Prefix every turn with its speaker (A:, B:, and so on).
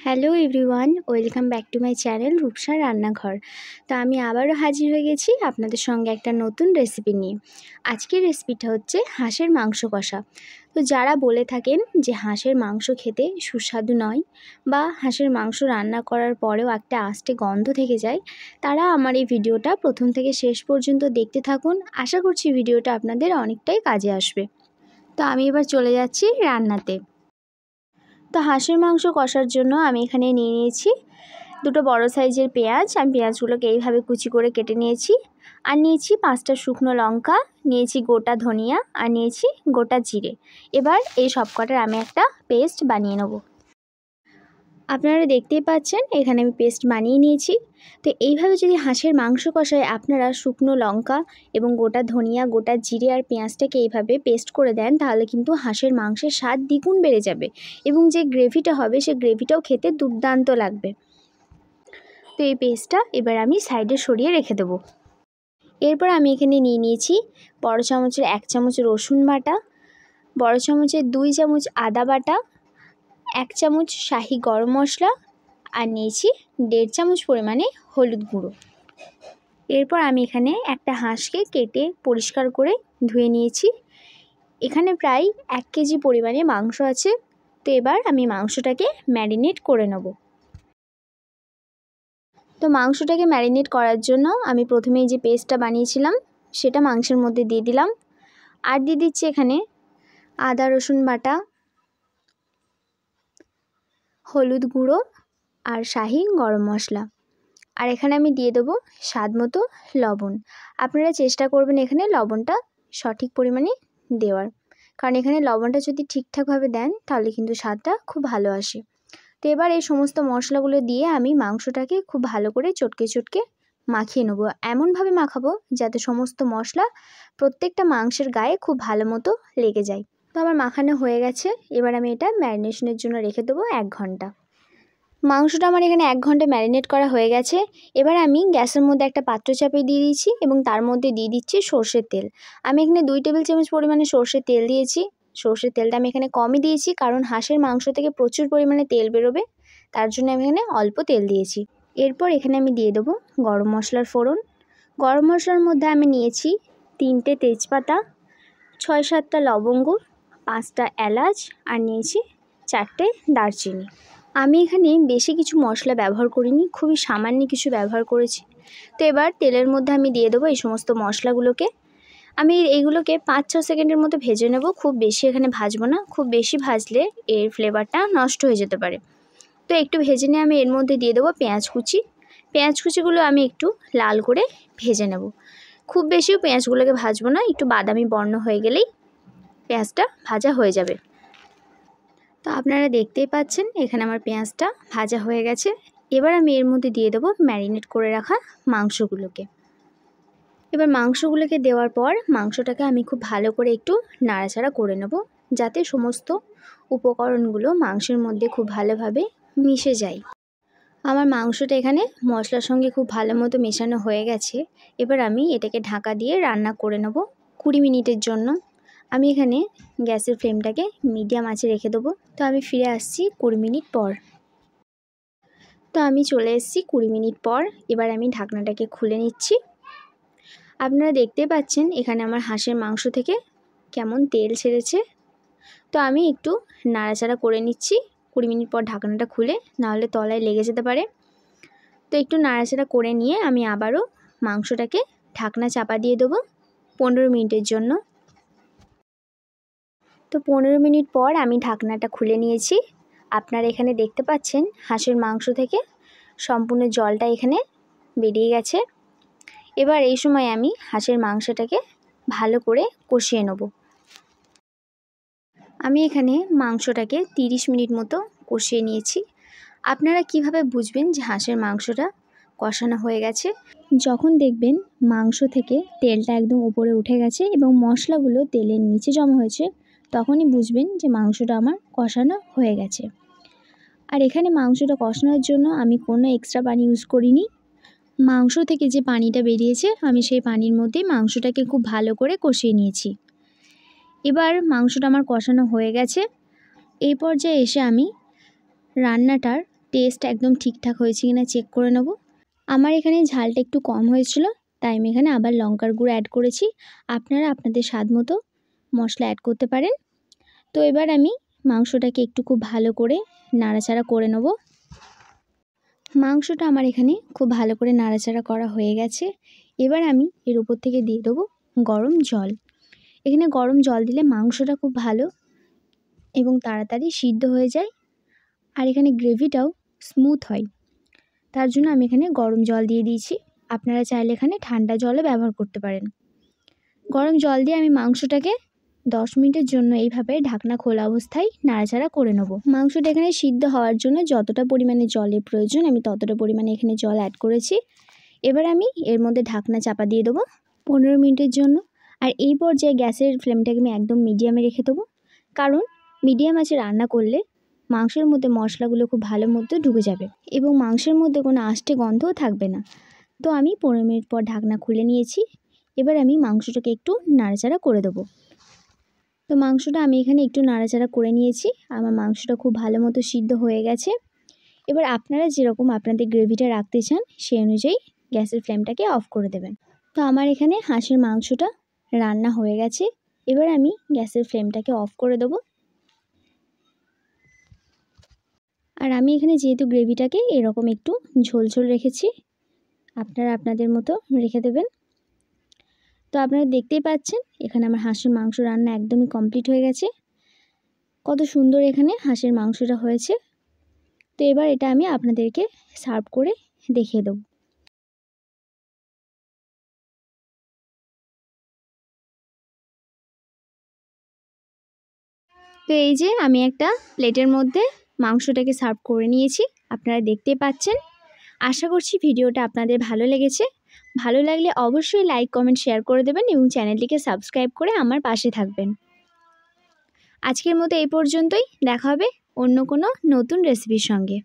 A: Hello everyone, welcome back to my channel রূপসার রান্নাঘর। তো আমি আবারও হাজির হয়ে গেছি আপনাদের সঙ্গে একটা নতুন রেসিপি নিয়ে। আজকের রেসিপিটা হচ্ছে হাঁসের মাংস কষা। তো যারা বলে থাকেন যে হাঁসের মাংস খেতে সুস্বাদু নয় বা হাঁসের মাংস রান্না করার পরেও একটা আস্তে গন্ধ থেকে যায়, তারা আমার এই ভিডিওটা প্রথম থেকে শেষ পর্যন্ত দেখতে থাকুন। আশা করছি ভিডিওটা আপনাদের অনেকটাই কাজে আসবে। তো আমি এবার চলে যাচ্ছি রান্নাতে। তো হাঁসের মাংস কষার জন্য আমি এখানে নিয়ে নিয়েছি দুটো বড় সাইজের পেঁয়াজ। আমি পেঁয়াজগুলোকে এইভাবে কুচি করে কেটে নিয়েছি। আর নিয়েছি 5টা শুকনো লঙ্কা, নিয়েছি গোটা ধনিয়া, আর নিয়েছি গোটা জিরে। এবার এই সবকটার আমি একটা পেস্ট বানিয়ে নেব। আপনারা দেখতেই পাচ্ছেন এখানে আমি পেস্ট বানিয়ে নিয়েছি। তো এইভাবে যদি হাঁসের মাংস কষায় আপনারা শুকনো লঙ্কা এবং গোটা ধনিয়া, গোটা জিরে আর পেঁয়াজটাকে এইভাবে পেস্ট করে দেন, তাহলে কিন্তু হাঁসের মাংসের স্বাদ দ্বিগুণ বেড়ে যাবে এবং যে গ্রেভিটা হবে সেই গ্রেভিটাও খেতে দুর্দান্ত লাগবে। তো এই পেস্টটা এবার আমি সাইডে সরিয়ে রেখে দেবো। এরপর আমি এখানে নিয়ে নিয়েছি বড় চামচের 1 চামচ রসুন বাটা, বড় চামচের 2 চামচ আদা বাটা, 1 চামচ শাহি গরম মশলা, আর নিয়েছি 1.5 চামচ পরিমাণে হলুদ গুঁড়ো। এরপর আমি এখানে একটা হাঁসকে কেটে পরিষ্কার করে ধুয়ে নিয়েছি। এখানে প্রায় 1 কেজি পরিমাণে মাংস আছে। তো এবার আমি মাংসটাকে ম্যারিনেট করে নেব। তো মাংসটাকে ম্যারিনেট করার জন্য আমি প্রথমেই যে পেস্টটা বানিয়েছিলাম সেটা মাংসের মধ্যে দিয়ে দিলাম। আর দিয়ে দিচ্ছি এখানে আদা রসুন বাটা, হলুদ গুঁড়ো আর শাহি গরম মশলা। আর এখানে আমি দিয়ে দেবো স্বাদ মতো লবণ। আপনারা চেষ্টা করবেন এখানে লবণটা সঠিক পরিমাণে দেওয়ার, কারণ এখানে লবণটা যদি ঠিকঠাকভাবে দেন তাহলে কিন্তু স্বাদটা খুব ভালো আসে। তো এবার এই সমস্ত মশলাগুলো দিয়ে আমি মাংসটাকে খুব ভালো করে চটকে চটকে মাখিয়ে নেব। এমনভাবে মাখাবো যাতে সমস্ত মশলা প্রত্যেকটা মাংসের গায়ে খুব ভালো মতো লেগে যায়। তো আমার মাখানো হয়ে গেছে। এবার আমি এটা ম্যারিনেশনের জন্য রেখে দেবো 1 ঘন্টা। মাংসটা আমার এখানে 1 ঘন্টা ম্যারিনেট করা হয়ে গেছে। এবার আমি গ্যাসের মধ্যে একটা পাত্র চাপিয়ে দিয়ে দিয়েছি এবং তার মধ্যে দিয়ে দিচ্ছি সর্ষের তেল। আমি এখানে 2 টেবিল চামচ পরিমাণে সর্ষের তেল দিয়েছি। সর্ষের তেলটা আমি এখানে কমই দিয়েছি, কারণ হাঁসের মাংস থেকে প্রচুর পরিমাণে তেল বেরোবে, তার জন্য আমি এখানে অল্প তেল দিয়েছি। এরপর এখানে আমি দিয়ে দেবো গরম মশলার ফোড়ন। গরম মশলার মধ্যে আমি নিয়েছি 3টে তেজপাতা, 6-7টা লবঙ্গ, 5টা এলাচ, আর নিয়েছি 4টে দারচিনি। আমি এখানে বেশি কিছু মশলা ব্যবহার করিনি, খুবই সামান্য কিছু ব্যবহার করেছি। তো এবার তেলের মধ্যে আমি দিয়ে দেবো এই সমস্ত মশলাগুলোকে। আমি এইগুলোকে 5-6 সেকেন্ডের মতো ভেজে নেব। খুব বেশি এখানে ভাজবো না, খুব বেশি ভাজলে এর ফ্লেভারটা নষ্ট হয়ে যেতে পারে। তো একটু ভেজে নিয়ে আমি এর মধ্যে দিয়ে দেবো পেঁয়াজ কুচি। পেঁয়াজ কুচিগুলো আমি একটু লাল করে ভেজে নেব। খুব বেশিও পেঁয়াজগুলোকে ভাজবো না, একটু বাদামি বর্ণ হয়ে গেলেই পেঁয়াজটা ভাজা হয়ে যাবে। তো আপনারা দেখতেই পাচ্ছেন এখানে আমার পেঁয়াজটা ভাজা হয়ে গেছে। এবার আমি এর মধ্যে দিয়ে দেবো ম্যারিনেট করে রাখা মাংসগুলোকে। এবার মাংসগুলোকে দেওয়ার পর মাংসটাকে আমি খুব ভালো করে একটু নাড়াচাড়া করে নেব, যাতে সমস্ত উপকরণগুলো মাংসের মধ্যে খুব ভালোভাবে মিশে যায়। আমার মাংসটা এখানে মশলার সঙ্গে খুব ভালো মতো মেশানো হয়ে গেছে। এবার আমি এটাকে ঢাকা দিয়ে রান্না করে নেব 20 মিনিটের জন্য। আমি এখানে গ্যাসের ফ্লেমটাকে মিডিয়াম আঁচে রেখে দেবো। তো আমি ফিরে আসছি 20 মিনিট পর। তো আমি চলে এসেছি 20 মিনিট পর। এবার আমি ঢাকনাটাকে খুলে নিচ্ছি। আপনারা দেখতেই পাচ্ছেন এখানে আমার হাঁসের মাংস থেকে কেমন তেল ছেড়েছে। তো আমি একটু নাড়াচাড়া করে নিচ্ছি 20 মিনিট পর ঢাকনাটা খুলে, নাহলে তলায় লেগে যেতে পারে। তো একটু নাড়াচাড়া করে নিয়ে আমি আবারও মাংসটাকে ঢাকনা চাপা দিয়ে দেবো 15 মিনিটের জন্য। তো 15 মিনিট পর আমি ঢাকনাটা খুলে নিয়েছি। আপনারা এখানে দেখতে পাচ্ছেন হাঁসের মাংস থেকে সম্পূর্ণ জলটা এখানে বেরিয়ে গেছে। এবার এই সময় আমি হাঁসের মাংসটাকে ভালো করে কষিয়ে নেব। আমি এখানে মাংসটাকে 30 মিনিট মতো কষিয়ে নিয়েছি। আপনারা কিভাবে বুঝবেন যে হাঁসের মাংসটা কষানো হয়ে গেছে? যখন দেখবেন মাংস থেকে তেলটা একদম উপরে উঠে গেছে এবং মশলাগুলো তেলের নিচে জমা হয়েছে, তখনই বুঝবেন যে মাংসটা আমার কষানো হয়ে গেছে। আর এখানে মাংসটা কষানোর জন্য আমি কোনো এক্সট্রা পানি ইউজ করিনি। মাংস থেকে যে পানিটা বেরিয়েছে আমি সেই পানির মধ্যেই মাংসটাকে খুব ভালো করে কষিয়ে নিয়েছি। এবার মাংসটা আমার কষানো হয়ে গেছে। এই পর্যায়ে এসে আমি রান্নাটার টেস্ট একদম ঠিকঠাক হয়েছে কিনা চেক করে নেব। আমার এখানে ঝালটা একটু কম হয়েছিল, তাই আমি এখানে আবার লঙ্কার গুঁড়ো অ্যাড করেছি। আপনারা আপনাদের স্বাদ মতো মশলা অ্যাড করতে পারেন। তো এবার আমি মাংসটাকে একটু খুব ভালো করে নাড়াচাড়া করে নেব। মাংসটা আমার এখানে খুব ভালো করে নাড়াচাড়া করা হয়ে গেছে। এবার আমি এর উপর থেকে দিয়ে দেবো গরম জল। এখানে গরম জল দিলে মাংসটা খুব ভালো এবং তাড়াতাড়ি সিদ্ধ হয়ে যায়, আর এখানে গ্রেভিটাও স্মুথ হয়। তার জন্য আমি এখানে গরম জল দিয়ে দিয়েছি। আপনারা চাইলে এখানে ঠান্ডা জলও ব্যবহার করতে পারেন। গরম জল দিয়ে আমি মাংসটাকে 10 মিনিটের জন্য এইভাবে ঢাকনা খোলা অবস্থায় নাড়াচাড়া করে নেব। মাংসটা এখানে সিদ্ধ হওয়ার জন্য যতটা পরিমাণে জলের প্রয়োজন আমি ততটা পরিমাণে এখানে জল অ্যাড করেছি। এবার আমি এর মধ্যে ঢাকনা চাপা দিয়ে দেবো 15 মিনিটের জন্য। আর এই পর্যায়ে গ্যাসের ফ্লেমটাকে আমি একদম মিডিয়ামে রেখে দেবো, কারণ মিডিয়াম আঁচে রান্না করলে মাংসের মধ্যে মশলাগুলো খুব ভালো মতো ঢুকে যাবে এবং মাংসের মধ্যে কোনো আষ্টে গন্ধও থাকবে না। তো আমি 15 মিনিট পর ঢাকনা খুলে নিয়েছি। এবার আমি মাংসটাকে একটু নাড়াচাড়া করে দেবো। তো মাংসটা আমি এখানে একটু নাড়াচাড়া করে নিয়েছি। আমার মাংসটা খুব ভালো মতো সিদ্ধ হয়ে গেছে। এবার আপনারা যেরকম আপনাদের গ্রেভিটা রাখতে চান সেই অনুযায়ী গ্যাসের ফ্লেমটাকে অফ করে দেবেন। তো আমার এখানে হাঁসের মাংসটা রান্না হয়ে গেছে। এবার আমি গ্যাসের ফ্লেমটাকে অফ করে দেবো। আর আমি এখানে যেহেতু গ্রেভিটাকে এরকম একটু ঝোল ঝোল রেখেছি, আপনারা আপনাদের মতো রেখে দেবেন। তো আপনারা দেখতেই পাচ্ছেন এখানে আমার হাঁসের মাংস রান্না একদমই কমপ্লিট হয়ে গেছে। কত সুন্দর এখানে হাঁসের মাংসটা হয়েছে। তো এবার এটা আমি আপনাদেরকে সার্ভ করে দেখিয়ে দেবো। তো এই যে আমি একটা প্লেটের মধ্যে মাংসটাকে সার্ভ করে নিয়েছি, আপনারা দেখতেই পাচ্ছেন। আশা করছি ভিডিওটা আপনাদের ভালো লেগেছে। ভালো লাগলে অবশ্যই লাইক কমেন্ট শেয়ার করে দেবেন এবং চ্যানেলটিকে সাবস্ক্রাইব করে আমার পাশে থাকবেন। আজকের মতো এই পর্যন্তই, দেখা হবে অন্য কোনো নতুন রেসিপির সঙ্গে।